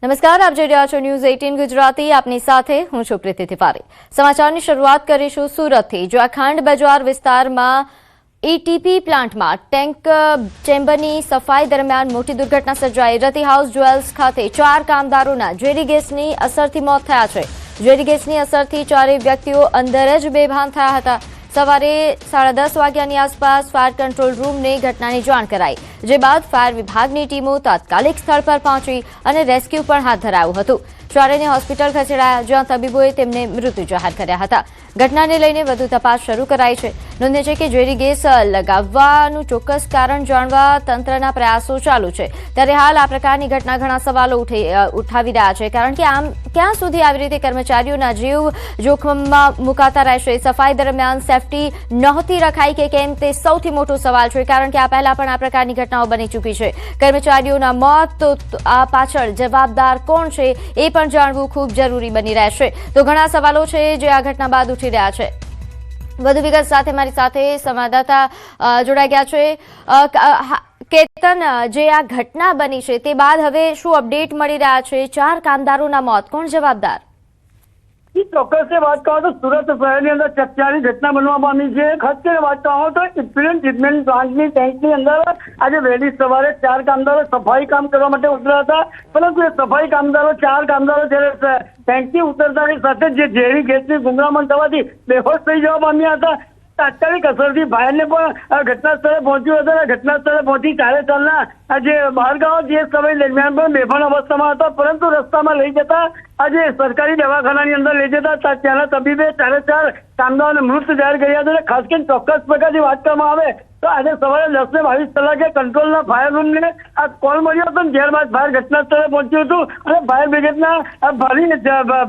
નમસ્કાર, આપ જોઈ રહ્યા છો ન્યૂઝ 18 ગુજરાતી. આપની સાથે હું છું પ્રીતિ તિવારી. સમાચારની શરૂઆત કરીશું સુરતથી, જ્યાં ખાંડ બજાર વિસ્તારમાં એટીપી પ્લાન્ટમાં ટેન્ક ચેમ્બરની સફાઈ દરમિયાન મોટી દુર્ઘટના સર્જાઈ. રતિ હાઉસ જ્વેલ્સ ખાતે 4 કામદારોના ઝેરી ગેસની અસરથી મોત થયા છે. ઝેરી ગેસની અસરથી 4 વ્યક્તિઓ અંદર જ બેભાન થયા હતા. સવારે 10:30 વાગ્યાની આસપાસ ફાયર કંટ્રોલ રૂમને ઘટનાની જાણ કરાઈ, જે બાદ ફાયર વિભાગની ટીમો તાત્કાલિક સ્થળ પર પહોંચી અને રેસ્ક્યુ પણ હાથ ધરાયું હતું. ચારેયને હોસ્પિટલ ખસેડાયા, જ્યાં તબીબોએ તેમને મૃત્યુ જાહેર કર્યા હતા. ઘટનાને લઈને વધુ તપાસ શરૂ કરાઈ છે. નોંધ્ય છે કે ઝેરી ગેસ લગાવવાનું ચોક્કસ કારણ જાણવા તંત્રના પ્રયાસો ચાલુ છે. ત્યારે હાલ આ પ્રકારની ઘટના ઘણા સવાલો ઉઠાવી રહ્યા છે, કારણ કે આમ ક્યાં સુધી આવી રીતે કર્મચારીઓના જીવ જોખમમાં મુકાતા રહેશે? સફાઈ દરમિયાન સેફટી નહોતી રખાઈ કે કેમ, તે સૌથી મોટો સવાલ છે, કારણ કે આ પહેલા પણ આ પ્રકારની ઘટનાઓ બની ચૂકી છે. કર્મચારીઓના મોત, તો આ પાછળ જવાબદાર કોણ છે એ પણ જાણવું ખૂબ જરૂરી બની રહેશે. તો ઘણા સવાલો છે જે આ ઘટના બાદ ઉઠી રહ્યા છે. વધુ વિગત સાથે મારી સાથે સંવાદદાતા જોડાઈ ગયા છે. કેતન, જે આ ઘટના બની છે તે બાદ હવે શું અપડેટ મળી રહ્યા છે? 4 કામદારોના મોત, કોણ જવાબદાર? ચોક્કસ વાત કહો તો સુરત શહેરની અંદર ચકચારી ઘટના બનવા પામી છે. ખાસ કરીને વાત કહો તો ઇફ્લુએન્ટ ટ્રીટમેન્ટ પ્લાન્ટની ટેન્કની અંદર આજે વહેલી સવારે 4 કામદારો સફાઈ કામ કરવા માટે ઉતર્યા હતા. પરંતુ એ સફાઈ કામદારો 4 કામદારો જ્યારે ટેન્કથી ઉતરતાની સાથે જે ઝેરી ગેસની ગુંગળામણ થવાથી બેહોશ થઈ જવા પામ્યા હતા. તાત્કાલિક અસરથી ફાયરને પણ ઘટના સ્થળે પહોંચ્યું હતું અને ઘટના સ્થળે પહોંચી 4 જે બહારગાઓ જે સમય દરમિયાન પણ બેભાન અવસ્થામાં હતા. પરંતુ રસ્તામાં લઈ જતા આજે સરકારી દવાખાનાની અંદર લઈ જતા ત્યાંના તબીબે 4 કામદારોને મૃત જાહેર કર્યા હતા. ખાસ કરીને ચોક્કસ પ્રકારની વાત કરવામાં આવે તો આજે સવારે 10:22 કલાકે કંટ્રોલના ફાયર રૂમને આ કોલ મળ્યો હતો, ત્યારબાદ ફાયર ઘટના સ્થળે પહોંચ્યું હતું અને ફાયર બ્રિગેડના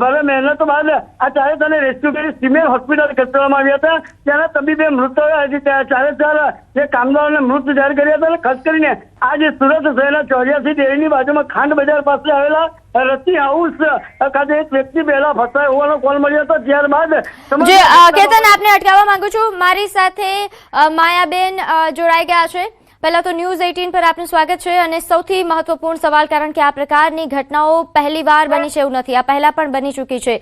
ભારે મહેનતો બાદ આ 4 જણને રેસ્ક્યુ કરી સિવિલ હોસ્પિટલ ખસેડવામાં આવ્યા હતા. ત્યાંના તબીબે મૃત 4 જે કામદારોને મૃત જાહેર કર્યા હતા. ખાસ કરીને આ જે સુરત શહેરના 84 ડેરીની બાજુમાં ખાંડ બજાર પાસે આવેલા રતિ હાઉસ ખાતે એક વ્યક્તિ પહેલા ફસાયો હોવાનો કોલ મળ્યો હતો. ત્યારબાદ કેતન, આપને અટકાવવા માંગુ છું. મારી સાથે માયાબેન જોડાઈ ગયા છે. પહેલા તો ન્યૂઝ 18 પર આપનું સ્વાગત છે. અને સૌથી મહત્વપૂર્ણ સવાલ, કારણ કે આ પ્રકારની ઘટનાઓ પહેલી વાર બની છે એવું નથી, આ પહેલા પણ બની ચૂકી છે.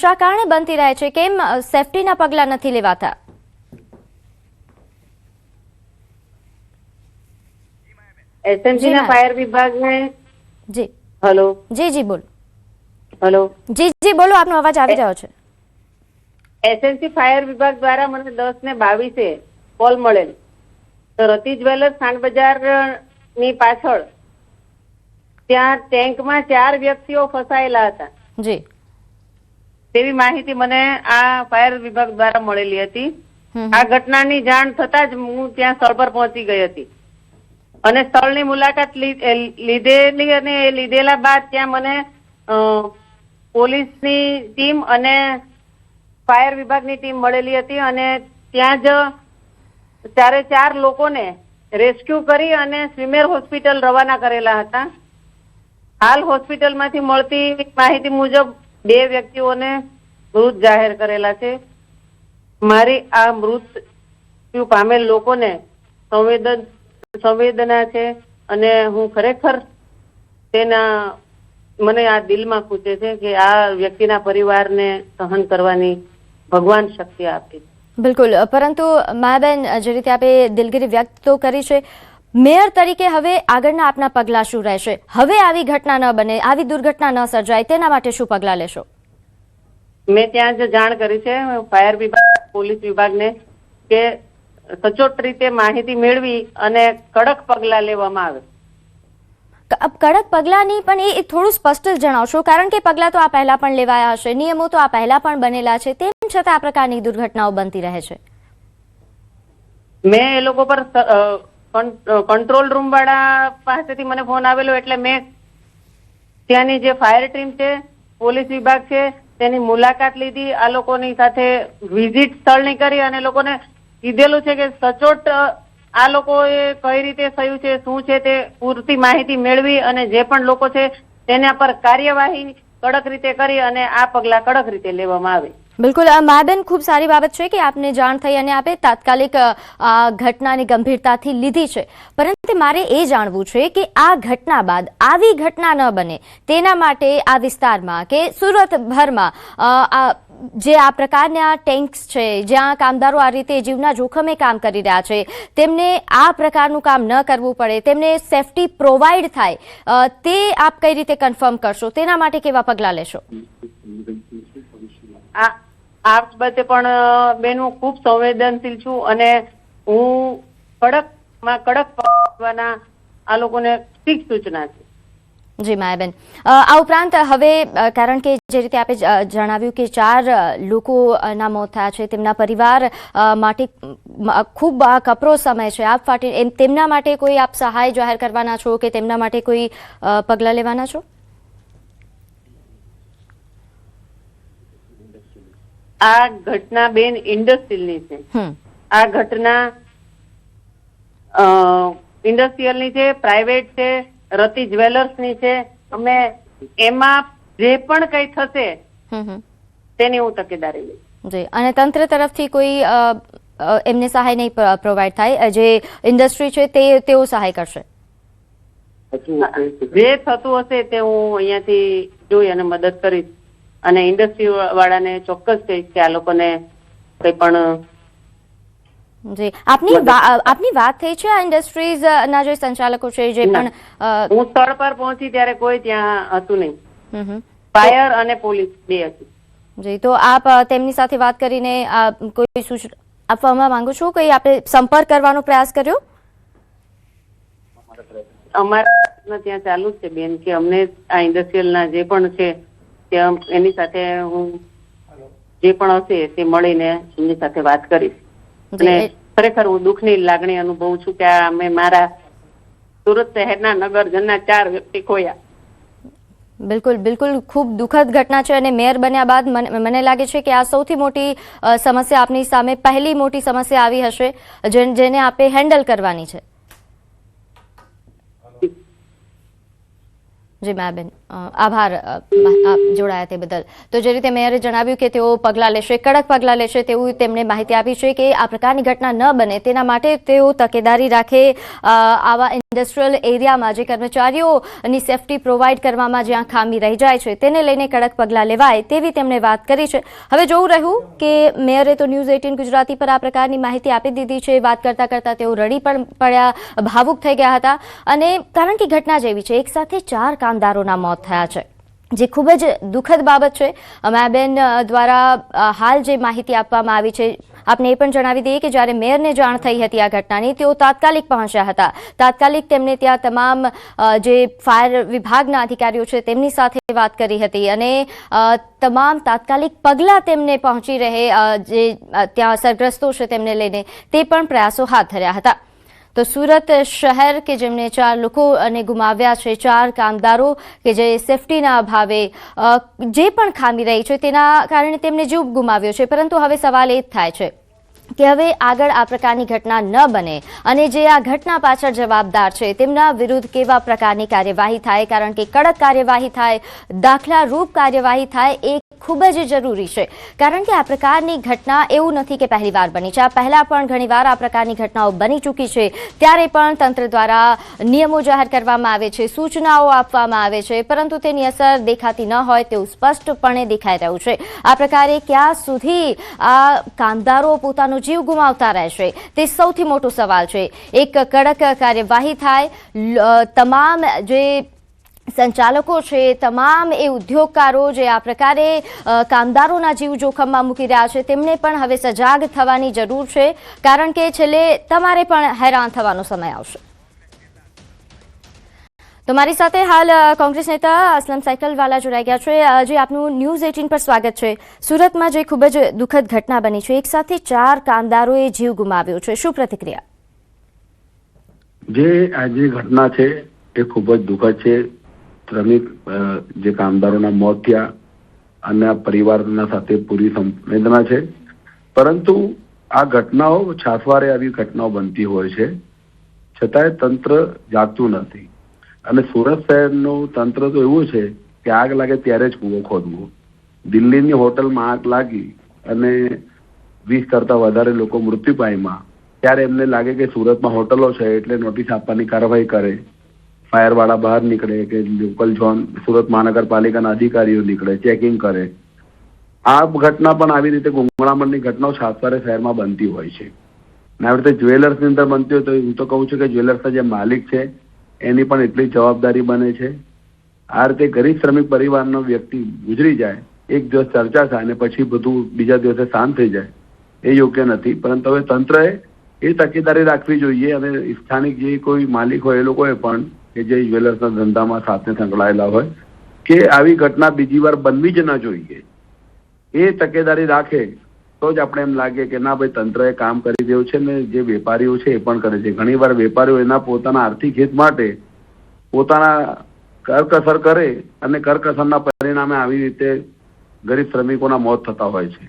શા કારણે બનતી રહે છે? કેમ સેફટીના પગલાં નથી લેવાતા? એસએમસીના ફાયર વિભાગને જી હેલો જી બોલો. હેલો જી બોલો, આપનો અવાજ આવી રહ્યો છે. એસએમસી ફાયર વિભાગ દ્વારા મને 10:22 કોલ મળેલ તો રતિ જ્વેલર્સ ખાંડ બજાર ની પાછળ ત્યાં ટેન્કમાં 4 વ્યક્તિઓ ફસાયેલા હતા જી તેવી માહિતી મને આ ફાયર વિભાગ દ્વારા મળેલી હતી. આ ઘટનાની જાણ થતા જ હું ત્યાં સ્થળ પર પહોંચી ગઈ હતી અને સ્થળની મુલાકાત લીધેલી અને લીધેલા બાદ ત્યાં મને પોલીસની ટીમ અને ફાયર વિભાગની ટીમ મળેલી હતી અને ત્યાં જ 4 લોકોને રેસ્ક્યુ કરી અને સ્વિમેર હોસ્પિટલ રવાના કરેલા હતા. હાલ હોસ્પિટલમાંથી મળતી માહિતી મુજબ 2 વ્યક્તિઓને મૃત જાહેર કરેલા છે. મારી આ મૃત્યુ પામેલ લોકોને સંવેદના છે અને હું ખરેખર મને આ દિલમાં ખૂચે છે કે આ વ્યક્તિના પરિવારને સહન કરવાની ભગવાન શક્તિ આપે. બિલકુલ, પરંતુ માયાબેન, જે રીતે આપે દિલગીરી વ્યક્ત તો કરી છે, મેયર તરીકે હવે આગળના આપના પગલાં શું રહેશે? હવે આવી ઘટના ન બને, આવી દુર્ઘટના ન સર્જાય, તેના માટે શું પગલાં લેશો? મેં ત્યાં જ જાણ કરી છે ફાયર વિભાગ, પોલીસ વિભાગને કે સચોટ રીતે માહિતી મેળવી અને કડક પગલાં લેવામાં આવે. કડક પગલાં નહીં, પણ એ થોડું સ્પષ્ટ જણાવશો, કારણ કે પગલાં તો આ પહેલા પણ લેવાયા હશે, નિયમો તો આ પહેલા પણ બનેલા છે, તેમ છતાં આ પ્રકારની દુર્ઘટનાઓ બનતી રહે છે. મેં એ લોકો પર કંટ્રોલ રૂમ વાળા પાસેથી મને ફોન આવેલો એટલે મેં ત્યાંની જે ફાયર ટીમ છે, પોલીસ વિભાગ છે, તેની મુલાકાત લીધી. આ લોકોની સાથે વિઝિટ સ્થળની કરી અને લોકોને કીધેલું છે કે સચોટ આ લોકોએ કઈ રીતે થયું છે, શું છે તે પૂરતી માહિતી મેળવી અને જે પણ લોકો છે તેના પર કાર્યવાહી કડક રીતે કરી અને આ પગલાં કડક રીતે લેવામાં આવે. બિલકુલ માબેન, ખૂબ સારી બાબત છે કે આપને જાણ થઈ અને આપે તાત્કાલિક આ ઘટનાની ગંભીરતાથી લીધી છે. પરંતુ મારે એ જાણવું છે કે આ ઘટના બાદ આવી ઘટના ન બને તેના માટે આ વિસ્તારમાં કે સુરતભરમાં જે આ પ્રકારના ટેન્ક્સ છે, જ્યાં કામદારો આ રીતે જીવના જોખમે કામ કરી રહ્યા છે, તેમને આ પ્રકારનું કામ ન કરવું પડે, તેમને સેફટી પ્રોવાઈડ થાય, તે આપ કઈ રીતે કન્ફર્મ કરશો? તેના માટે કેવા પગલાં લેશો? આ બાબતે પણ બેન હું ખૂબ સંવેદનશીલ છું અને હું કડક પગલાં આ લોકોને સ્ટ્રિક્ટ સૂચના છે. જી માયાબેન, આ ઉપરાંત હવે કારણ કે જે રીતે આપે જણાવ્યું કે 4 લોકોના મોત થયા છે, તેમના પરિવાર માટે ખૂબ કપરો સમય છે, આપ તેમના માટે કોઈ આપ સહાય જાહેર કરવાના છો કે તેમના માટે કોઈ પગલાં લેવાના છો? આ ઘટના બેન ઇન્ડસ્ટ્રીયલની છે. આ ઘટના ઇન્ડસ્ટ્રીયલની છે, પ્રાઇવેટ છે, રતિ જ્વેલર્સની છે. અમે એમાં જે પણ કઈ થશે તેની હું તકેદારી લઈશ. જી, અને તંત્ર તરફથી કોઈ એમને સહાય નહીં પ્રોવાઈડ થાય? જે ઇન્ડસ્ટ્રી છે તેઓ સહાય કરશે? જે થતું હશે તે હું અહીંયાથી જોઈ અને મદદ કરીશ અને ઇન્ડસ્ટ્રી વાળાને ચોક્કસ કહીશ કે આ લોકોને કઈ પણ. જી, આપની વાત થઈ છે આ ઇન્ડસ્ટ્રીઝ ના જે સંચાલકો છે જે પણ? હું સ્થળ પર પહોંચી ત્યારે કોઈ ત્યાં હતું નહીં, ફાયર અને પોલીસ બે હતી. જી, તો આપ તેમની સાથે વાત કરીને કોઈ સૂચના આપવામાં માંગો છો? કઈ આપણે સંપર્ક કરવાનો પ્રયાસ કર્યો? અમારા ત્યાં ચાલુ જ છે બેન કે અમને આ ઇન્ડસ્ટ્રીયલના જે પણ છે એની સાથે હું જે પણ હશે તે મળીને એમની સાથે વાત કરીશ. અને ખરેખર હું દુઃખની લાગણી અનુભવું છું કે અમે મારા સુરત શહેરના નગરજનના 4 વ્યક્તિ ખોયા. બિલકુલ બિલકુલ, ખૂબ દુઃખદ ઘટના છે અને મેયર બન્યા બાદ મને લાગે છે કે આ સૌથી મોટી સમસ્યા આપની સામે પહેલી મોટી સમસ્યા આવી હશે જેને આપે હેન્ડલ કરવાની છે. જી માયાબેન, આભાર આપ જોડાયા તે બદલ. તો જે રીતે મેયરે જણાવ્યું કે તેઓ પગલાં લેશે, કડક પગલાં લેશે તેવું તેમણે માહિતી આપી છે કે આ પ્રકારની ઘટના ન બને તેના માટે તેઓ તકેદારી રાખે, આવા ઇન્ડસ્ટ્રીયલ એરિયામાં જે કર્મચારીઓની સેફટી પ્રોવાઈડ કરવામાં જ્યાં ખામી રહી જાય છે તેને લઈને કડક પગલાં લેવાય તેવી તેમણે વાત કરી છે. હવે જોવું રહ્યું કે મેયરે તો ન્યૂઝ 18 ગુજરાતી પર આ પ્રકારની માહિતી આપી દીધી છે. વાત કરતા કરતા તેઓ રડી પણ પડ્યા, ભાવુક થઈ ગયા હતા. અને કારણ કે ઘટના જેવી છે, એક સાથે 4 કામદારોના મોત થયા છે, જે ખૂબ જ દુઃખદ બાબત છે. માયાબેન દ્વારા હાલ જે માહિતી આપવામાં આવી છે, આપને એ પણ જણાવી દઈએ કે જ્યારે મેયરને જાણ થઈ હતી આ ઘટનાની, તેઓ તાત્કાલિક પહોંચ્યા હતા. તાત્કાલિક તેમને ત્યાં તમામ જે ફાયર વિભાગના અધિકારીઓ છે તેમની સાથે વાત કરી હતી અને તમામ તાત્કાલિક પગલાં તેમને પહોંચી રહે, જે ત્યાં અસરગ્રસ્તો છે તેમને લઈને તે પણ પ્રયાસો હાથ ધર્યા હતા. તો સુરત શહેર કે જેમણે 4 લોકોને ગુમાવ્યા છે, 4 કામદારો કે જે સેફટીના અભાવે જે પણ ખામી રહી છે તેના કારણે તેમને જીવ ગુમાવ્યો છે. પરંતુ હવે સવાલ એ જ થાય છે કે હવે આગળ આ પ્રકારની ઘટના ન બને અને જે આ ઘટના પાછળ જવાબદાર છે તેમના વિરુદ્ધ કેવા પ્રકારની કાર્યવાહી થાય, કારણ કે કડક કાર્યવાહી થાય, દાખલારૂપ કાર્યવાહી થાય એ ખૂબ જ જરૂરી છે. કારણ કે આ પ્રકારની ઘટના એવું નથી કે પહેલીવાર બની છે, આ પહેલા પણ ઘણીવાર આ પ્રકારની ઘટનાઓ બની ચૂકી છે. ત્યારે પણ તંત્ર દ્વારા નિયમો જાહેર કરવામાં આવે છે, સૂચનાઓ આપવામાં આવે છે, પરંતુ તેની અસર દેખાતી ન હોય તેવું સ્પષ્ટપણે દેખાઈ રહ્યું છે. આ પ્રકારે ક્યાં સુધી આ કામદારો પોતાનો જીવ ગુમાવતા રહેશે તે સૌથી મોટો સવાલ છે. એક કડક કાર્યવાહી થાય, તમામ જે સંચાલકો છે, તમામ એ ઉદ્યોગકારો જે આ પ્રકારે કામદારોના જીવ જોખમમાં મૂકી રહ્યા છે તેમને પણ હવે સજાગ થવાની જરૂર છે, કારણ કે છેલ્લે તમારે પણ હેરાન થવાનો સમય આવશે. તો મારી સાથે હાલ કોંગ્રેસ નેતા અસલમ સાયકલવાલા જોડાઈ ગયા છે. જે આપનું ન્યૂઝ 18 પર સ્વાગત છે. સુરતમાં જે ખૂબ જ દુઃખદ ઘટના બની છે, એક સાથે 4 કામદારોએ જીવ ગુમાવ્યો છે, શું પ્રતિક્રિયા? જે આજે ઘટના છે એ ખૂબ જ દુઃખદ છે. શ્રમિક જે કામદારોના મોત થયા અને પરિવારના સાથે પૂરી સંવેદના છે. પરંતુ આ ઘટનાઓ છાસવારે આવી ઘટનાઓ બનતી હોય છે, છતાંય તંત્ર જાગતું નથી. અને સુરત શહેરનું તંત્ર તો એવું છે કે આગ લાગે ત્યારે જ કૂવો ખોદવો. દિલ્હીની હોટલમાં આગ લાગી, અને 20 કરતા વધારે લોકો મૃત્યુ પામ્યા, ત્યારે એમને લાગે કે સુરતમાં હોટલો છે એટલે નોટિસ આપવાની કાર્યવાહી કરે, ફાયર વાળા બહાર નીકળે કે લોકલ ઝોન સુરત મહાનગરપાલિકાના અધિકારીઓ નીકળે, ચેકિંગ કરે. આ ઘટના પણ આવી રીતે ગુંગળામણની ઘટનાઓ સાતવારે શહેરમાં બનતી હોય છે. અને આવી રીતે જ્વેલર્સની અંદર બનતી હોય તો હું તો કહું છું કે જ્વેલર્સના જે માલિક છે એની પણ એટલી જવાબદારી બને છે. આ રીતે ગરીબ શ્રમિક પરિવારનો વ્યક્તિ ગુજરી જાય, એક દિવસ ચર્ચા થાય અને પછી બધું બીજા દિવસે શાંત થઈ જાય, એ યોગ્ય નથી. પરંતુ હવે તંત્રએ એ તકેદારી રાખવી જોઈએ અને સ્થાનિક જે કોઈ માલિક હોય એ લોકોએ પણ કે જે જ્વેલર્સના ધંધામાં સાથે સંકળાયેલા હોય કે આવી ઘટના બીજી વાર બનવી જ ન જોઈએ, એ તકેદારી રાખે તો જ આપણે એમ લાગે કે ના ભાઈ તંત્રએ કામ કરી દેવું છે ને જે વેપારીઓ છે એ પણ કરે છે. ઘણી વાર વેપારીઓ એના પોતાના આર્થિક હિત માટે પોતાના કરકસર કરે અને કરકસરના પરિણામે આવી રીતે ગરીબ શ્રમિકોના મોત થતા હોય છે.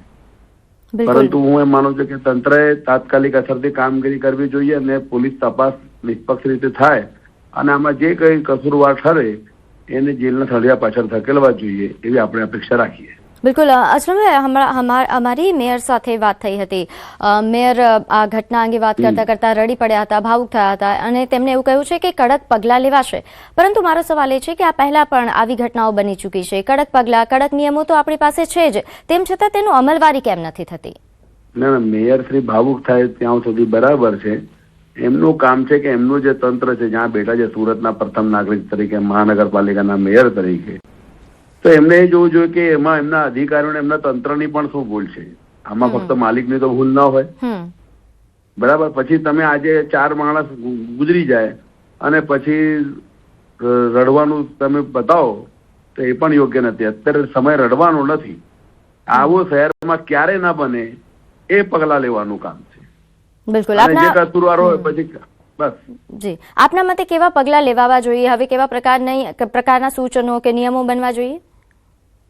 પરંતુ હું એમ માનું છું કે તંત્રએ તાત્કાલિક અસરથી કામગીરી કરવી જોઈએ અને પોલીસ તપાસ નિષ્પક્ષ રીતે થાય અને આમાં જે કઈ કસૂરવાર ઠરે એને જેલના સળિયા પાછળ ધકેલવા જોઈએ એવી આપણે અપેક્ષા રાખીએ. બિલકુલ અસલમભાઈ, હમણાં અમારી મેયર સાથે વાત થઈ હતી. મેયર આ ઘટના અંગે વાત કરતા કરતા રડી પડ્યા હતા, ભાવુક થયા હતા અને તેમણે એવું કહ્યું છે કે કડક પગલાં લેવાશે. પરંતુ મારો સવાલ એ છે કે આ પહેલા પણ આવી ઘટનાઓ બની ચૂકી છે. કડક પગલાં, કડક નિયમો તો આપણી પાસે છે જ, તેમ છતાં તેનું અમલવારી કેમ નથી થતી? ના, મેયર શ્રી ભાવુક થાય ત્યાં સુધી બરાબર છે. એમનું કામ છે કે એમનું જે તંત્ર છે જ્યાં બેઠા છે સુરતના પ્રથમ નાગરિક તરીકે, મહાનગરપાલિકાના મેયર તરીકે, તો એમને એ જોવું જોઈએ કે એમાં એમના અધિકારીઓને એમના તંત્રની પણ શું ભૂલ છે. આમાં ફક્ત માલિકની તો ભૂલ ના હોય, બરાબર. પછી તમે આજે 4 માણસ ગુજરી જાય અને પછી રડવાનું તમે બતાવો તો એ પણ યોગ્ય નથી. અત્યારે સમય રડવાનો નથી. આવું શહેરમાં ક્યારે ના બને એ પગલા લેવાનું કામ છે. બિલકુલ. જે કસૂરવાર હોય પછી બસ. જી, આપના મતે કેવા પગલાં લેવા જોઈએ? હવે કેવા પ્રકારના સૂચનો કે નિયમો બનવા જોઈએ?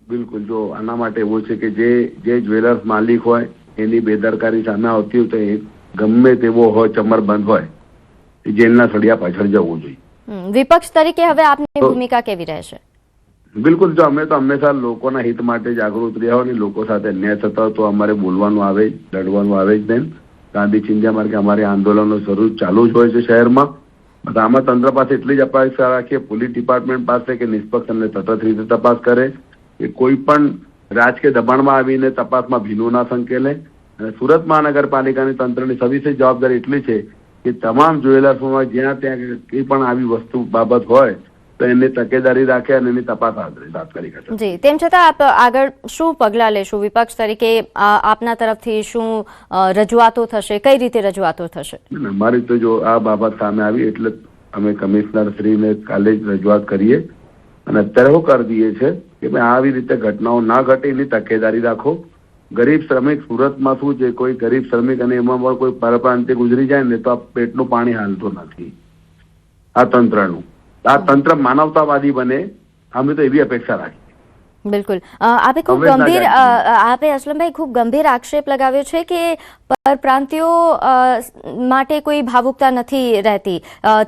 બિલકુલ. જો આના માટે એવું છે કે જે જ્વેલર્સ માલિક હોય એની બેદરકારી સામે આવતી હોય તો એ ગમે તેવો હોય, ચમરબંધ હોય, જેલના સળિયા પાછળ જવું જોઈએ. વિપક્ષ તરીકે હવે આપની ભૂમિકા કેવી રહેશે? બિલકુલ. જો અમે તો હંમેશા લોકોના હિત માટે જાગૃત રહ્યા હોય ને લોકો સાથે અન્યાય થતા હોય તો અમારે બોલવાનું આવે જ, લડવાનું આવે જ નહીં. ગાંધી ચિંધ્યા માર્ગે અમારી આંદોલનો શરૂ ચાલુ જ હોય છે શહેરમાં. આમાં તંત્ર પાસે એટલી જ અપેક્ષા રાખીએ, પોલીસ ડિપાર્ટમેન્ટ પાસે કે નિષ્પક્ષ અને સતત રીતે તપાસ કરે, કે કોઈ પણ રાજકીય દબાણમાં આવીને તપાસમાં ભીનું ના સંકેલે. અને સુરત મહાનગરપાલિકાની તંત્રની સવિશેષ જવાબદારી એટલી છે કે તમામ જ્વેલર્સોમાં જ્યાં ત્યાં કંઈ પણ આવી વસ્તુ બાબત હોય તો એની તકેદારી રાખે અને એની તપાસ તાત્કાલિક કરે. જી, તેમ છતાં આપ આગળ શું પગલાં લેશો? વિપક્ષ તરીકે આપના તરફથી શું રજૂઆતો થશે? કઈ રીતે રજૂઆતો થશે? અમારી તો જો આ બાબત સામે આવી એટલે અમે કમિશનર શ્રીને કાલે જ રજૂઆત કરીએ અને અત્યારે શું કરી દઈએ છે કે ભાઈ આવી રીતે ઘટનાઓ ના ઘટે એની તકેદારી રાખો. ગરીબ શ્રમિક સુરતમાં શું છે, કોઈ ગરીબ શ્રમિક અને એમાં પણ કોઈ પરપ્રાંતિ ગુજરી જાય ને તો આ પેટનું પાણી હાલતું નથી આ તંત્રનું. આ તંત્ર માનવતાવાદી બને, અમે તો એવી અપેક્ષા રાખીએ. બિલકુલ. આપે અસલમભાઈ ખૂબ ગંભીર આક્ષેપ લગાવ્યો છે કે પરપ્રાંતિયો માટે કોઈ ભાવુકતા નથી રહેતી,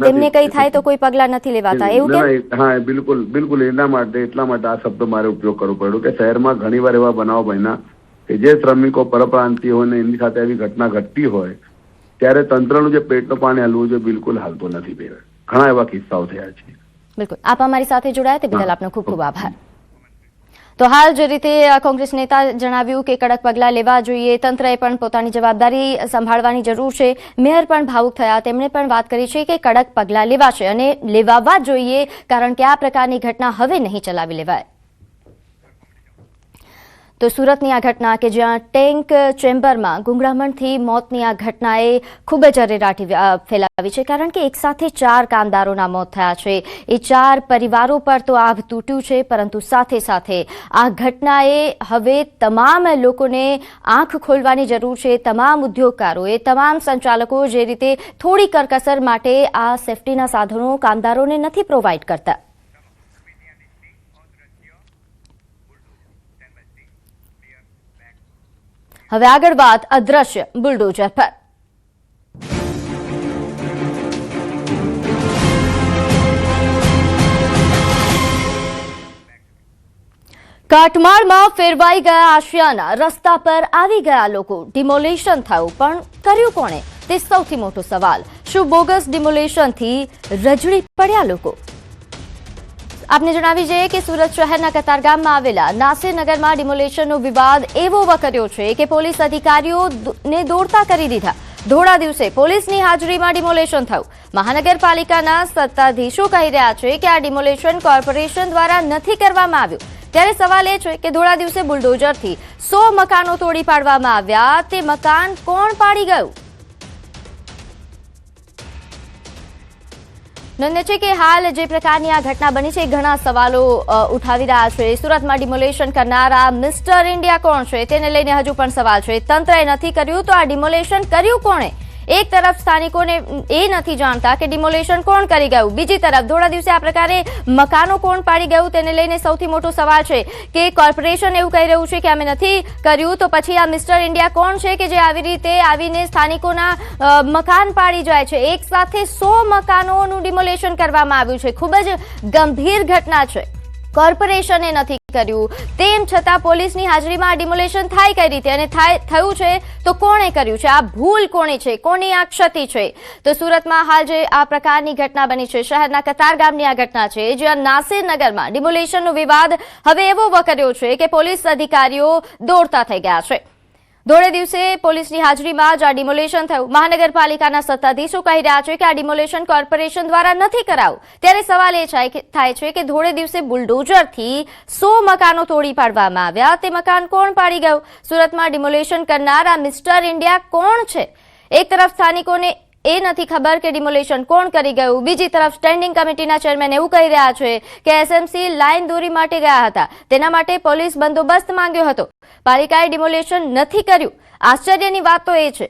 તેમને કઈ થાય તો કોઈ પગલાં નથી લેવાતા, એવું કેમ? હા, બિલકુલ બિલકુલ. એટલા માટે આ શબ્દ મારે ઉપયોગ કરવો પડ્યો કે શહેરમાં ઘણીવાર એવા બનાવ બન્યા કે જે શ્રમિકો પરપ્રાંતિયો હોય ને એની સાથે આવી ઘટના ઘટતી હોય ત્યારે તંત્રનું જે પેટનું પાણી હાલવું જોઈએ બિલકુલ હાલતું નથી. ઘણા એવા કિસ્સાઓ થયા છે. બિલકુલ. આપ અમારી સાથે જોડાયા તે બદલ આપનો ખૂબ ખૂબ આભાર. તો હાલ જે રીતે કોંગ્રેસ નેતા જણાવ્યું કે કડક પગલાં લેવા જોઈએ, તંત્રએ પણ પોતાની જવાબદારી સંભાળવાની જરૂર છે. મેયર પણ ભાવુક થયા, તેમણે પણ વાત કરી છે કે કડક પગલાં લેવાશે અને લેવાવા જોઈએ, કારણ કે આ પ્રકારની ઘટના હવે નહીં ચલાવી લેવાય. તો સુરતની આ ઘટના કે જ્યાં ટેન્ક ચેમ્બરમાં ગુંગળામણથી મોતની આ ઘટનાએ ખૂબ જ અરેરાટી ફેલાવી છે, કારણ કે એકસાથે 4 કામદારોના મોત થયા છે. એ 4 પરિવારો પર તો આભ તૂટ્યું છે, પરંતુ સાથે સાથે આ ઘટનાએ હવે તમામ લોકોને આંખ ખોલવાની જરૂર છે. તમામ ઉદ્યોગકારોએ, તમામ સંચાલકો જે રીતે થોડી કરકસર માટે આ સેફટીના સાધનો કામદારોને નથી પ્રોવાઈડ કરતા. હવે આગળ વાત અદ્રશ્ય બુલડોઝર પર. કાટમાળમાં ફેરવાઈ ગયા આશિયાના રસ્તા પર આવી ગયા લોકો ડિમોલેશન થયું પણ કર્યું કોણે તે સૌથી મોટો સવાલ શું બોગસ ડિમોલેશનથી રજડી પડ્યા લોકો આપને જણાવી દઈએ કે સુરત શહેરના કતારગામમાં આવેલા નાસિરનગરમાં ડિમોલેશનનો વિવાદ એવો વકર્યો છે કે પોલીસ અધિકારીઓને દોડતા કરી દીધા ધોળા દિવસે પોલીસની હાજરીમાં ડિમોલેશન થયું મહાનગરપાલિકાના સત્તાધીશો કહી રહ્યા છે કે આ ડિમોલેશન કોર્પોરેશન દ્વારા નથી કરવામાં આવ્યું ત્યારે સવાલ એ છે કે ધોળા દિવસે બુલડોઝરથી 100 મકાનો તોડી પાડવામાં આવ્યા તે મકાન કોણ પાડી ગયું નોંધ્ય છે કે હાલ જે પ્રકારની આ ઘટના બની છે ઘણા સવાલો ઉઠાવી રહ્યા છે સુરતમાં ડિમોલેશન કરનારા મિસ્ટર ઇન્ડિયા કોણ છે તેને લઈને હજુ પણ સવાલ છે તંત્રએ નથી કર્યું તો આ ડિમોલેશન કર્યું કોણે એક તરફ સ્થાનિકોને એ નથી જાણતા કે ડિમોલેશન કોણ કરી ગયું બીજી તરફ ધોળા દિવસે આ પ્રકારે મકાનો કોણ પાડી ગયું તેને લઈને સૌથી મોટો સવાલ છે કે કોર્પોરેશન એવું કહી રહ્યું છે કે અમે નથી કર્યું તો પછી આ મિસ્ટર ઇન્ડિયા કોણ છે કે જે આવી રીતે આવીને સ્થાનિકોના મકાન પાડી જાય છે એક સાથે 100 મકાનોનું ડિમોલેશન કરવામાં આવ્યું છે ખૂબ જ ગંભીર ઘટના છે કોર્પોરેશને નથી કર્યું તેમ છતાં પોલીસની હાજરીમાં આ ડિમોલેશન થાય કઈ રીતે અને થયું છે તો કોણે કર્યું છે આ ભૂલ કોની છે કોની આ ક્ષતિ છે તો સુરતમાં હાલ જે આ પ્રકારની ઘટના બની છે શહેરના કતારગામની આ ઘટના છે જ્યાં નાસિરનગરમાં ડિમોલેશનનો વિવાદ હવે એવો વકર્યો છે કે પોલીસ અધિકારીઓ દોડતા થઈ ગયા છે ધોળે દિવસે પોલીસની હાજરીમાં જ આ ડિમોલેશન થયું મહાનગરપાલિકાના સત્તાધીશો કહી રહ્યા છે કે આ ડિમોલેશન કોર્પોરેશન દ્વારા નથી કરાયું ત્યારે સવાલ એ થાય છે કે ધોળે દિવસે બુલડોઝરથી 100 મકાનો તોડી પાડવામાં આવ્યા તે મકાન કોણ પાડી ગયું સુરતમાં ડિમોલેશન કરનાર આ મિસ્ટર ઇન્ડિયા કોણ છે એક તરફ સ્થાનિકોને એ નથી ખબર કે ડિમોલેશન કોણ કરી ગયું બીજી તરફ સ્ટેન્ડિંગ કમિટીના ચેરમેન એવું કહી રહ્યા છે કે એસએમસી લાઇન દોરી માટે ગયા હતા તેના માટે પોલીસ બંદોબસ્ત માંગ્યો હતો પાલિકાએ ડિમોલેશન નથી કર્યું આશ્ચર્યની વાત તો એ છે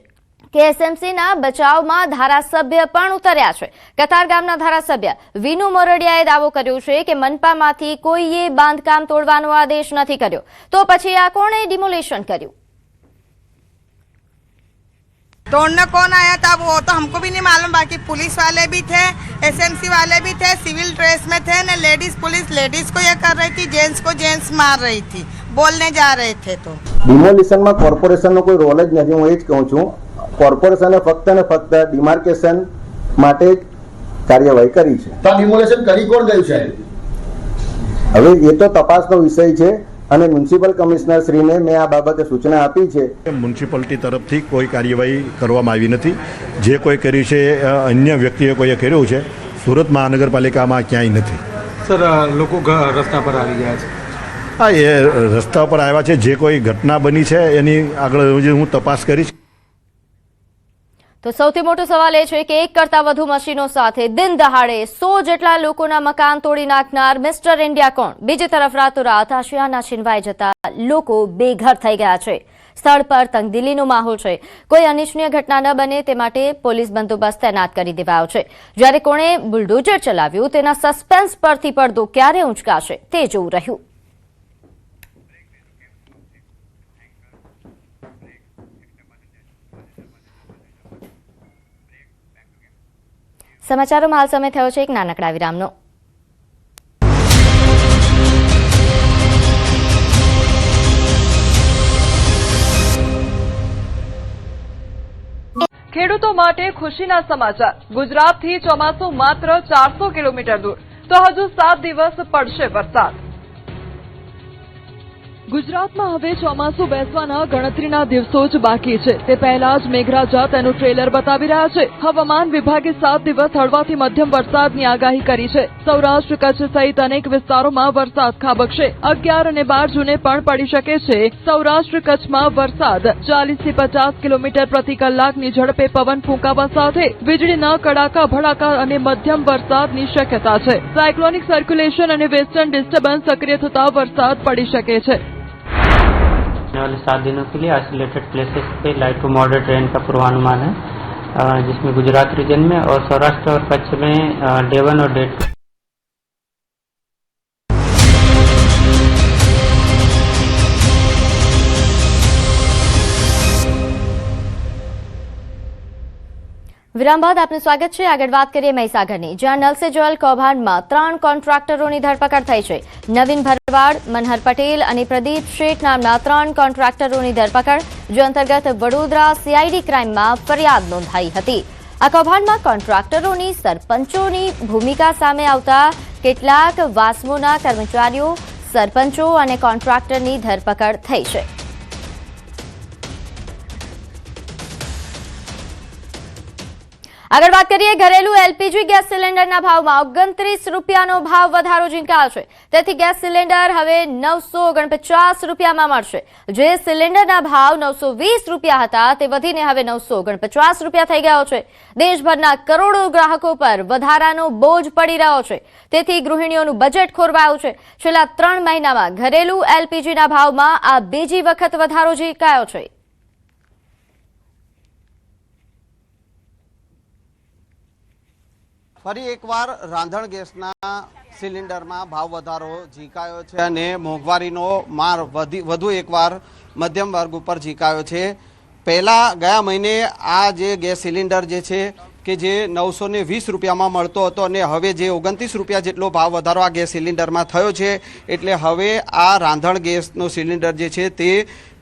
કે એસએમસીના બચાવમાં ધારાસભ્ય પણ ઉતર્યા છે કતારગામના ધારાસભ્ય વિનુ મોરડિયાએ દાવો કર્યો છે કે મનપામાંથી કોઈએ બાંધકામ તોડવાનો આદેશ નથી કર્યો તો પછી આ કોણે ડિમોલેશન કર્યું तोड़ने कौन आया था वो तो हमको भी नहीं मालूम बाकी पुलिस वाले भी थे एसएमसी वाले भी थे सिविल ड्रेस में थे ने लेडीज पुलिस लेडीज को ये कर रही थी जेंट्स को जेंट्स मार रही थी बोलने जा रहे थे तो ડિમોલિશનમાં કોર્પોરેશનનો કોઈ રોલ જ નથી હું એ જ કહું છું કોર્પોરેશને ફક્ત ને ફક્ત ડિમાર્કેશન માટે જ કાર્યવાહી કરી છે તો ડિમોલેશન કરી કોણ ગયું છે હવે એ તો તપાસનો વિષય છે અને મ્યુનિસિપલ કમિશનર શ્રીને મેં આ બાબતે સૂચના આપી છે મ્યુનિસિપાલિટી તરફથી કોઈ કાર્યવાહી કરવામાં આવી નથી જે કોઈ કર્યું છે અન્ય વ્યક્તિએ કોઈએ કર્યું છે સુરત મહાનગરપાલિકામાં ક્યાંય નથી સર લોકો રસ્તા પર આવી ગયા છે હા એ રસ્તા પર આવ્યા છે જે કોઈ ઘટના બની છે એની આગળ હું તપાસ કરીશ તો સૌથી મોટો સવાલ એ છે કે એક કરતા વધુ મશીનો સાથે દિન દહાડે 100 જેટલા લોકોના મકાન તોડી નાખનાર મિસ્ટર ઇન્ડિયા કોણ બીજી તરફ રાતોરાત આશિયાના છીનવાઈ જતા લોકો બેઘર થઈ ગયા છે સ્થળ પર તંગદિલીનો માહોલ છે કોઈ અનિચ્છનીય ઘટના ન બને તે માટે પોલીસ બંદોબસ્ત તૈનાત કરી દેવાયો છે જ્યારે કોણે બુલડોઝર ચલાવ્યું તેના સસ્પેન્સ પરથી પડદો ક્યારે ઊંચકાશે તે જોવું રહ્યું સમાચારોમાં હાલ સમય થયો છે એક નાનકડા વિરામનો ખેડૂતો માટે ખુશીના સમાચાર ગુજરાતથી ચોમાસું માત્ર 400 કિલોમીટર દૂર તો હજુ 7 દિવસ પડશે વરસાદ ગુજરાતમાં હવે ચોમાસું બેસવાના ગણતરીના દિવસો જ બાકી છે તે પહેલા જ મેઘરાજા તેનું ટ્રેલર બતાવી રહ્યા છે હવામાન વિભાગે 7 દિવસ હળવાથી મધ્યમ વરસાદની આગાહી કરી છે સૌરાષ્ટ્ર કચ્છ સહિત અનેક વિસ્તારોમાં વરસાદ ખાબકશે 11 અને 12 જૂને પણ પડી શકે છે સૌરાષ્ટ્ર કચ્છમાં વરસાદ 40 થી 50 કિલોમીટર પ્રતિ કલાકની ઝડપે પવન ફૂંકાવા સાથે વીજળીના કડાકા ભડાકા અને મધ્યમ વરસાદની શક્યતા છે સાયક્લોનિક સર્ક્યુલેશન અને વેસ્ટર્ન ડિસ્ટર્બન્સ સક્રિય થતા વરસાદ પડી શકે છે वाले 7 दिनों के लिए आइसोलेटेड प्लेसेस पे लाइट टू मॉडरेट रेन का पूर्वानुमान है जिसमें गुजरात रीजन में और सौराष्ट्र और कच्छ में डे 1 और डे 2 વિરામ બાદ આપનું સ્વાગત છે. આગળ વાત કરીએ મહીસાગરની, જ્યાં નલ સે જલ કૌભાંડમાં 3 કોન્ટ્રાક્ટરોની ધરપકડ થઈ છે. નવીન ભરવાડ, મનહર પટેલ અને પ્રદીપ શેઠ નામના 3 કોન્ટ્રાક્ટરોની ધરપકડ, જે અંતર્ગત વડોદરા સીઆઈડી ક્રાઇમમાં ફરિયાદ નોંધાઈ હતી. આ કૌભાંડમાં કોન્ટ્રાક્ટરોની સરપંચોની ભૂમિકા સામે આવતા કેટલાક વાસ્મોના કર્મચારીઓ, સરપંચો અને કોન્ટ્રાક્ટરની ધરપકડ થઈ છે. આગળ વાત કરીએ, ઘરેલું એલપીજી ગેસ સિલિન્ડરના ભાવમાં 29 રૂપિયાનો ભાવ વધારો ઝીંકાયો છે. તેથી ગેસ સિલિન્ડર હવે 949 રૂપિયામાં મળશે. જે સિલિન્ડરના ભાવ 920 રૂપિયા હતા તે વધીને હવે 949 રૂપિયા થઈ ગયો છે. દેશભરના કરોડો ગ્રાહકો પર વધારાનો બોજ પડી રહ્યો છે. તેથી ગૃહિણીઓનું બજેટ ખોરવાયું છે. છેલ્લા 3 મહિનામાં ઘરેલું એલપીજીના ભાવમાં આ બીજી વખત વધારો ઝીંકાયો છે. ફરી એકવાર રાંધણ ગેસના સિલિન્ડરમાં ભાવ વધારો ઝીંકાયો છે અને મોંઘવારીનો માર વધુ એકવાર મધ્યમ વર્ગ ઉપર ઝીંકાયો છે. પહેલાં ગયા મહિને આ જે ગેસ સિલિન્ડર જે છે કે જે 920 રૂપિયામાં મળતો હતો અને હવે જે 29 રૂપિયા જેટલો ભાવ વધારો આ ગેસ સિલિન્ડરમાં થયો છે. એટલે હવે આ રાંધણ ગેસનો સિલિન્ડર જે છે તે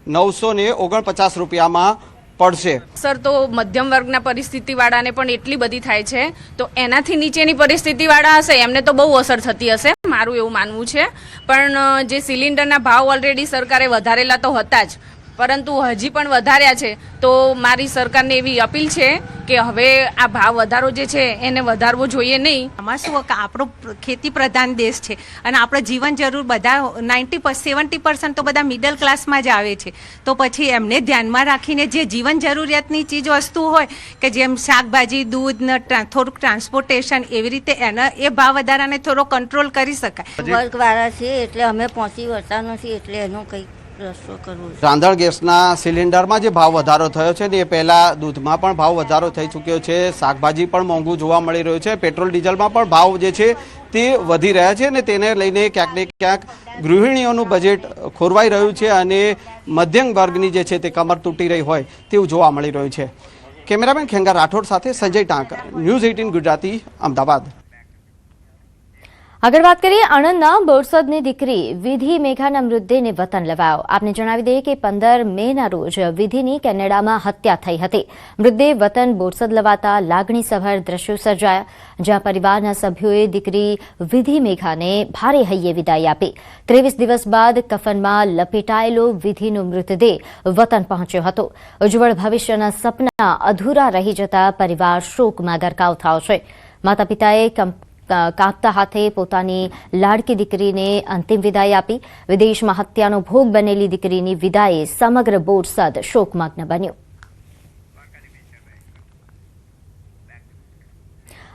949 રૂપિયામાં પડશે. સર, તો મધ્યમ વર્ગના પરિસ્થિતિવાળાને પણ એટલી બધી થાય છે, તો એનાથી નીચેની પરિસ્થિતિવાળા હશે એમને તો બહુ અસર થતી હશે, મારું એવું માનવું છે. પણ જે સિલિન્ડરના ભાવ ઓલરેડી સરકારે વધારેલા તો હતા જ, પરંતુ હજી પણ વધાર્યા છે. તો મારી સરકારને એવી અપીલ છે કે હવે આ ભાવ વધારો જે છે એને વધારવો જોઈએ નહીં. આમાં શું આપણો ખેતી પ્રધાન દેશ છે અને આપણે જીવન જરૂર બધા 70% તો બધા મિડલ ક્લાસમાં જ આવે છે. તો પછી એમને ધ્યાનમાં રાખીને જે જીવન જરૂરિયાતની ચીજ વસ્તુ હોય કે જેમ શાકભાજી, દૂધ ને થોડુંક ટ્રાન્સપોર્ટેશન, એવી રીતે એના એ ભાવ વધારાને થોડો કંટ્રોલ કરી શકાય. વર્ગવાળા છે એટલે અમે પહોંચી વળતા નથી, એટલે એનું કંઈક રાંધણ ગેસના સિલિન્ડરમાં જે ભાવ વધારો થયો છે ને એ પહેલા દૂધમાં પણ ભાવ વધારો થઈ ચૂક્યો છે, શાકભાજી પણ મોંઘું જોવા મળી રહ્યું છે, પેટ્રોલ ડીઝલમાં પણ ભાવ જે છે તે વધી રહ્યા છે અને તેને લઈને ક્યાંક ને ક્યાંક ગૃહિણીઓનું બજેટ ખોરવાઈ રહ્યું છે અને મધ્યમ વર્ગની જે છે તે કમર તૂટી રહી હોય તેવું જોવા મળી રહ્યું છે. કેમેરામેન ખેંગા રાઠોડ સાથે સંજય ટાંક, ન્યૂઝ 18 ગુજરાતી, અમદાવાદ. આગળ વાત કરીએ, આણંદના બોરસદની દીકરી વિધિ મેઘાના મૃતદેહને વતન લવાયો. આપને જણાવી દઈએ કે 15 મેના રોજ વિધિની કેનેડામાં હત્યા થઈ હતી. મૃતદેહ વતન બોરસદ લવાતા લાગણીસભર દ્રશ્યો સર્જાયા, જ્યાં પરિવારના સભ્યોએ દીકરી વિધિ મેઘાને ભારે હૈયે વિદાય આપી. 23 દિવસ બાદ કફનમાં લપેટાયેલો વિધિનો મૃતદેહ વતન પહોંચ્યો હતો. ઉજ્જવળ ભવિષ્યના સપના અધૂરા રહી જતા પરિવાર શોકમાં ગરકાવ થયો છે. માતા પિતાએ કાપતા હાથે પોતાની લાડકી દીકરીને અંતિમ વિદાય આપી. વિદેશમાં હત્યાનો ભોગ બનેલી દીકરીની વિદાયે સમગ્ર બોરસદ શોકમગ્ન બન્યું.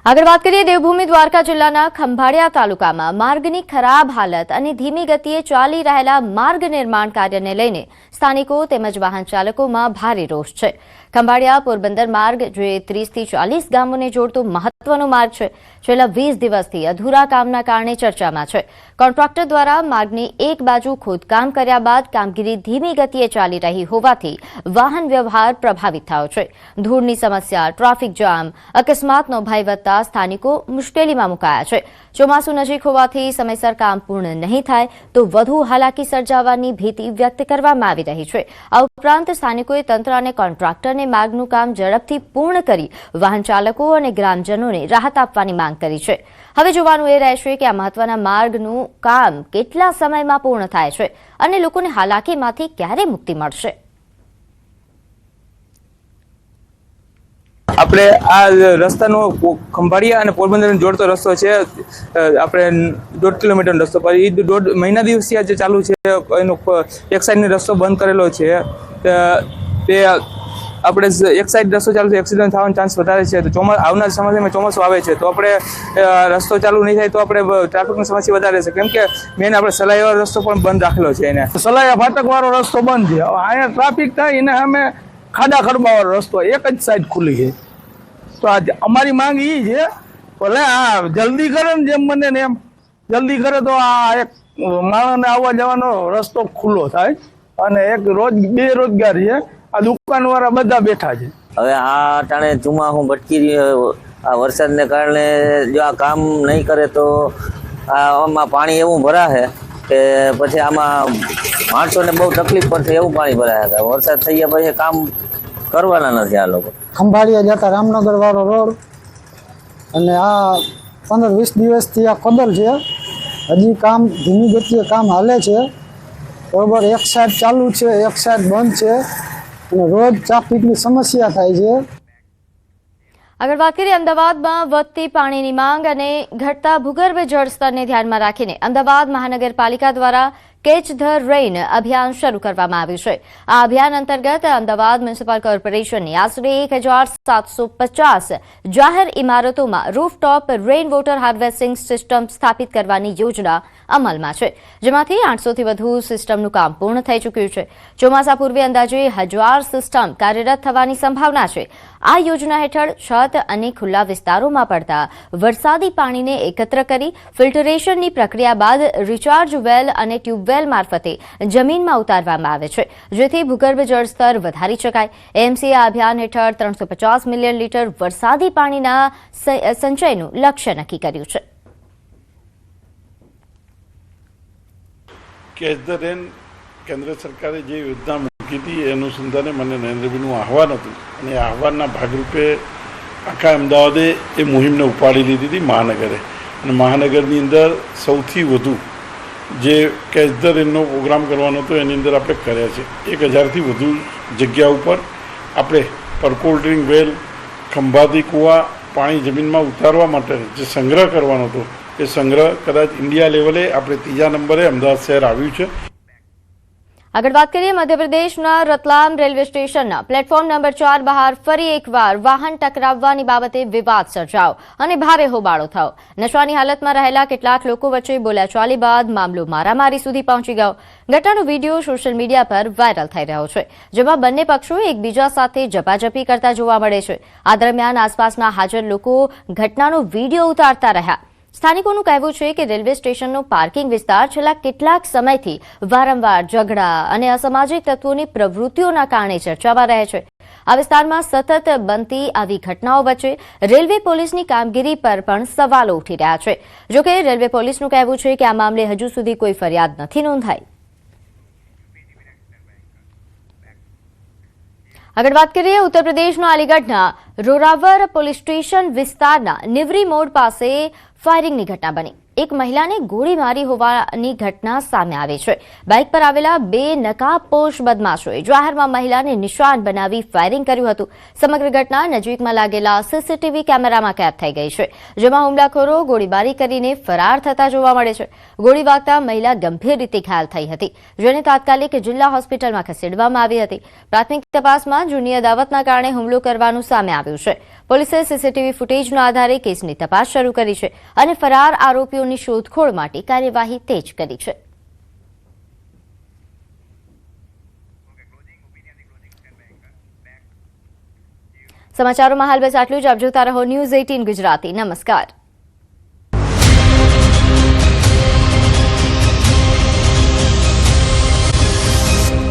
આગળ વાત કરીએ, દેવભૂમિ દ્વારકા જિલ્લાના ખંભાળિયા તાલુકામાં માર્ગની ખરાબ હાલત અને ધીમી ગતિએ ચાલી રહેલા માર્ગ નિર્માણ કાર્યને લઈને સ્થાનિકો તેમજ વાહન ચાલકોમાં ભારે રોષ છે. ખંભાળિયા પોરબંદર માર્ગ, જે 30 થી 40 ગામોને જોડતો મહત્વનો માર્ગ છે, છેલ્લા 20 દિવસથી અધૂરા કામના કારણે ચર્ચામાં છે. કોન્ટ્રાક્ટર દ્વારા માર્ગની એક બાજુ ખોદકામ કર્યા બાદ કામગીરી ધીમી ગતિએ ચાલી રહી હોવાથી વાહન વ્યવહાર પ્રભાવિત થયો છે. ધૂળની સમસ્યા, ટ્રાફિક જામ, અકસ્માતનો ભય વધતા સ્થાનિકો મુશ્કેલીમાં મુકાયા છે. ચોમાસું નજીક હોવાથી સમયસર કામ પૂર્ણ નહીં થાય તો વધુ હાલાકી સર્જાવાની ભીતિ વ્યક્ત કરવામાં આવી રહી છે. આ ઉપરાંત સ્થાનિકોએ તંત્ર અને કોન્ટ્રાક્ટરને માર્ગનું કામ ઝડપથી પૂર્ણ કરી વાહન ચાલકો અને ગ્રામજનોને રાહત આપવાની માંગ કરી છે. હવે જોવાનું એ રહેશે કે આ મહત્વના માર્ગનું કામ કેટલા સમયમાં પૂર્ણ થાય છે અને લોકોને હાલાકીમાંથી ક્યારે મુક્તિ મળશે. આપણે આ રસ્તાનો ખંભાળિયા અને પોરબંદર જોડતો રસ્તો છે, આપણે 1.5 કિલોમીટરનો રસ્તો, પર એ 1.5 મહિના દિવસથી જે ચાલુ છે એનો એક સાઈડનો રસ્તો બંધ કરેલો છે. તે આપણે એક સાઈડ રસ્તો ચાલુ છે, એક્સિડન્ટ થવાનો ચાન્સ વધારે છે. તો આવનાર સમયમાં ચોમાસું આવે છે તો આપણે રસ્તો ચાલુ નહીં થાય તો આપણે ટ્રાફિકની સમસ્યા વધારે છે. કેમ કે મેન આપણે સલાઈવાળો રસ્તો પણ બંધ રાખેલો છે. એને સલાયા ફાટકવાળો રસ્તો બંધ છે. અહીંયા ટ્રાફિક થાય એને સામે ખાડા ખડબાવાળો રસ્તો એક જ સાઈડ ખુલ્લી છે. તો અમારી માંગ એ છે, ભલે આ જલ્દી કરે ને જેમ બને ને એમ જલ્દી કરે તો આ એક માણસને આવવા જવાનો રસ્તો ખુલ્લો થાય અને એક બેરોજગારી છે. આ દુકાનવાળા બધા બેઠા છે. હવે આ ટાણે ચોમાસું ભટકી રહ્યું, આ વરસાદને કારણે જો આ કામ નહીં કરે તો આમાં પાણી એવું ભરાશે કે પછી આમાં માણસોને બહુ તકલીફ પડશે એવું પાણી ભરાશે કે વરસાદ થઈ ગયા પછી કામ કરવાના નથી આ લોકો. ખંભાળિયા જતા રામનગર વાળો રોડ અને આ 15-20 દિવસથી આ ખોદલ છે. હજી કામ ધીમી ગતિએ કામ હાલે છે બરોબર. એક સાઈડ ચાલુ છે, એક સાઈડ બંધ છે અને રોજ ટ્રાફિકની સમસ્યા થાય છે. આગળ વાત કરીએ અમદાવાદમાં વધતી પાણીની માંગ અને ઘટતા ભૂગર્ભ જળસ્તરને ધ્યાનમાં રાખીને અમદાવાદ મહાનગરપાલિકા દ્વારા કેચ ધ રેઇન અભિયાન શરૂ કરવામાં આવ્યું છે. આ અભિયાન અંતર્ગત અમદાવાદ મ્યુનિસિપલ કોર્પોરેશનની આશરે 1750 જાહેર ઇમારતોમાં rooftop rain water harvesting system સ્થાપિત કરવાની યોજના અમલમાં છે, જેમાંથી 800થી વધુ સિસ્ટમનું કામ પૂર્ણ થઈ ચૂક્યું છે. ચોમાસા પૂર્વે અંદાજે 1000 સિસ્ટમ કાર્યરત થવાની સંભાવના છે. આ યોજના હેઠળ છત અને ખુલ્લા વિસ્તારોમાં પડતા વરસાદી પાણીને એકત્ર કરી ફિલ્ટરેશનની પ્રક્રિયા બાદ રિચાર્જ વેલ અને ટ્યુબવેલ મારફતે જમીનમાં ઉતારવામાં આવે છે, જેથી ભૂગર્ભ જળસ્તર વધારી શકાય. એએમસીએ આ અભિયાન હેઠળ 350 મિલિયન લીટર વરસાદી પાણીના સંચયનું લક્ષ્ય નક્કી કર્યું છે. કેચ ધ રેન કેન્દ્ર સરકારે જે યોજના મૂકી હતી એ અનુસંધાને મને નરેન્દ્રભાઈનું આહવાન હતું અને એ આહવાનના ભાગરૂપે આખા અમદાવાદે એ મુહિમને ઉપાડી લીધી હતી મહાનગરે. અને મહાનગરની અંદર સૌથી વધુ જે કેચ ધ રેનનો પ્રોગ્રામ કરવાનો હતો એની અંદર આપણે કર્યા છે. 1000થી વધુ જગ્યા ઉપર આપણે પરકોલ્ડરિંગ વેલ, ખંભાતી કૂવા, પાણી જમીનમાં ઉતારવા માટે જે સંગ્રહ કરવાનો હતો એ સંગ્રહ કદાચ ઇન્ડિયા લેવલે આપણે 3જા નંબરે અમદાવાદ શહેર આવ્યું છે. આગળ વાત કરીએ મધ્યપ્રદેશના રતલામ રેલવે સ્ટેશનના પ્લેટફોર્મ નંબર 4 બહાર ફરી એકવાર વાહન ટકરાવવાની બાબતે વિવાદ સર્જાયો અને ભારે હોબાળો થયો. નશાની હાલતમાં રહેલા કેટલાક લોકો વચ્ચે બોલાચાલી બાદ મામલો મારામારી સુધી પહોંચી ગયો. ઘટનાનો વિડીયો સોશિયલ મીડિયા પર વાયરલ થઈ રહ્યો છે, જેમાં બંને પક્ષો એકબીજા સાથે ઝપાઝપી કરતા જોવા મળે છે. આ દરમિયાન આસપાસના હાજર લોકો ઘટનાનો વિડીયો ઉતારતા રહ્યા. સ્થાનિકોનું કહેવું છે કે રેલવે સ્ટેશનનો પાર્કિંગ વિસ્તાર છેલ્લા કેટલાક સમયથી વારંવાર ઝઘડા અને અસામાજિક તત્વોની પ્રવૃત્તિઓના કારણે ચર્ચામાં રહે છે. આ વિસ્તારમાં સતત બનતી આવી ઘટનાઓ વચ્ચે રેલવે પોલીસની કામગીરી પર પણ સવાલો ઉઠી રહ્યા છે. જોકે રેલવે પોલીસનું કહેવું છે કે આ મામલે હજુ સુધી કોઈ ફરિયાદ નથી નોંધાઈ. આગળ વાત કરીએ ઉત્તર પ્રદેશના અલીગઢના રોરાવર પોલીસ સ્ટેશન વિસ્તારના નિવરી મોડ પાસે ફાયરિંગની ઘટના બની. એક મહિલાને ગોળી મારી હોવાની ઘટના સામે આવી છે. બાઇક પર આવેલા 2 નકાબપોશ બદમાશોએ જાહેરમાં મહિલાને નિશાન બનાવી ફાયરિંગ કર્યું હતું. સમગ્ર ઘટના નજીકમાં લાગેલા સીસીટીવી કેમેરામાં કેદ થઈ ગઈ છે, જેમાં હુમલાખોરો ગોળીબારી કરીને ફરાર થતા જોવા મળે છે. ગોળી વાગતા મહિલા ગંભીર રીતે ઘાયલ થઈ હતી, જેને તાત્કાલિક જિલ્લા હોસ્પિટલમાં ખસેડવામાં આવી હતી. પ્રાથમિક તપાસમાં જૂની અદાવતના કારણે હુમલો કરવાનું સામે આવ્યું છે. પોલીસે સીસીટીવી ફૂટેજના આધારે કેસની તપાસ શરૂ કરી છે અને ફરાર આરોપીઓની શોધખોળ માટે કાર્યવાહી તેજ કરી છે. સમાચારોમાં હાલ બસ આટલું જ. આપ જોતા રહો ન્યૂઝ 18 ગુજરાતી. નમસ્કાર.